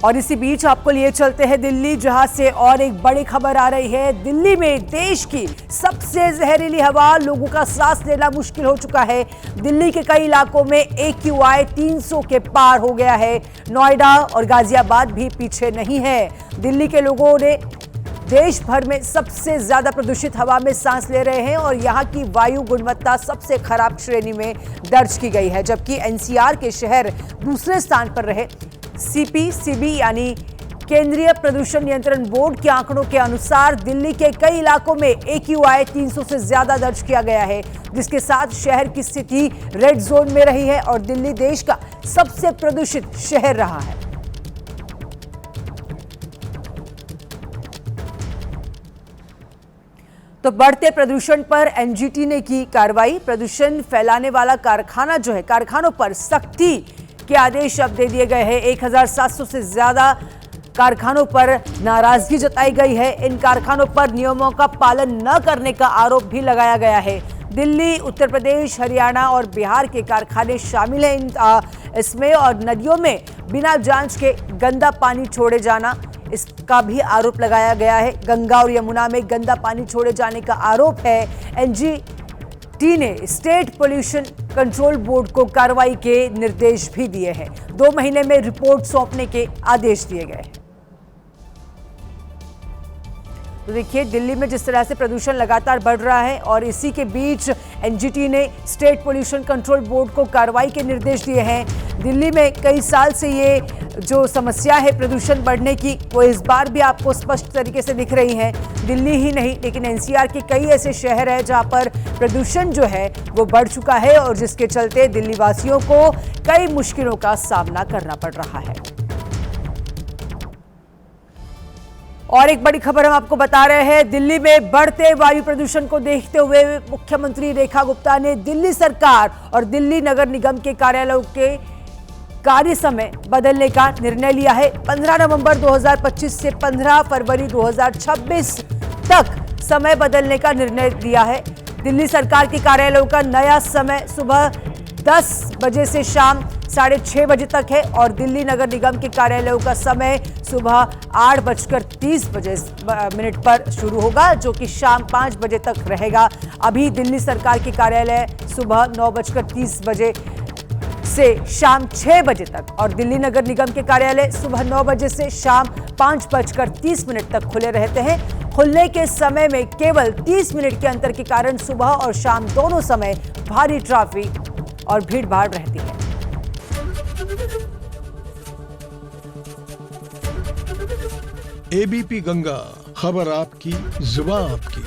और इसी बीच आपको लिए चलते हैं दिल्ली, जहां से और एक बड़ी खबर आ रही है। दिल्ली में देश की सबसे जहरीली हवा, लोगों का सांस लेना मुश्किल हो चुका है। दिल्ली के कई इलाकों में AQI 300 के पार हो गया है। नोएडा और गाजियाबाद भी पीछे नहीं है। दिल्ली के लोगों ने देश भर में सबसे ज्यादा प्रदूषित हवा में सांस ले रहे हैं और यहां की वायु गुणवत्ता सबसे खराब श्रेणी में दर्ज की गई है, जबकि NCR के शहर दूसरे स्थान पर रहे। CPCB यानी केंद्रीय प्रदूषण नियंत्रण बोर्ड के आंकड़ों के अनुसार दिल्ली के कई इलाकों में AQI 300 से ज्यादा दर्ज किया गया है, जिसके साथ शहर की स्थिति रेड जोन में रही है और दिल्ली देश का सबसे प्रदूषित शहर रहा है। तो बढ़ते प्रदूषण पर NGT ने की कार्रवाई। प्रदूषण फैलाने वाला कारखाना जो है, कारखानों पर सख्ती के आदेश अब दे दिए गए हैं। 1700 से ज्यादा कारखानों पर नाराजगी जताई गई है। इन कारखानों पर नियमों का पालन न करने का आरोप भी लगाया गया है। दिल्ली, उत्तर प्रदेश, हरियाणा और बिहार के कारखाने शामिल हैं इसमें, और नदियों में बिना जांच के गंदा पानी छोड़े जाना, इसका भी आरोप लगाया गया है। गंगा और यमुना में गंदा पानी छोड़े जाने का आरोप है। NGT ने स्टेट पोल्यूशन कंट्रोल बोर्ड को कार्रवाई के निर्देश भी दिए हैं। 2 महीने में रिपोर्ट सौंपने के आदेश दिए गए हैं। तो देखिए, दिल्ली में जिस तरह से प्रदूषण लगातार बढ़ रहा है और इसी के बीच NGT ने स्टेट पोल्यूशन कंट्रोल बोर्ड को कार्रवाई के निर्देश दिए हैं। दिल्ली में कई साल से ये जो समस्या है प्रदूषण बढ़ने की, वो इस बार भी आपको स्पष्ट तरीके से दिख रही है। दिल्ली ही नहीं, लेकिन NCR के कई ऐसे शहर हैं जहां पर प्रदूषण जो है वो बढ़ चुका है और जिसके चलते दिल्ली वासियों को कई मुश्किलों का सामना करना पड़ रहा है। और एक बड़ी खबर हम आपको बता रहे हैं। दिल्ली में बढ़ते वायु प्रदूषण को देखते हुए मुख्यमंत्री रेखा गुप्ता ने दिल्ली सरकार और दिल्ली नगर निगम के कार्यालयों के कार्य समय बदलने का निर्णय लिया है। 15 नवंबर 2025 से 15 फरवरी 2026 तक समय बदलने का निर्णय लिया है। दिल्ली सरकार के कार्यालयों का नया समय सुबह 10 बजे से शाम 6:30 बजे तक है और दिल्ली नगर निगम के कार्यालयों का समय सुबह 8:30 पर शुरू होगा, जो कि शाम 5 बजे तक रहेगा। अभी दिल्ली सरकार के कार्यालय सुबह 9:30 बजे से शाम 6 बजे तक और दिल्ली नगर निगम के कार्यालय सुबह 9 बजे से शाम 5:30 तक खुले रहते हैं। खुलने के समय में केवल 30 मिनट के अंतर के कारण सुबह और शाम दोनों समय भारी ट्रैफिक और भीड़ भाड़ रहती है। ABP गंगा, खबर आपकी, जुबान आपकी।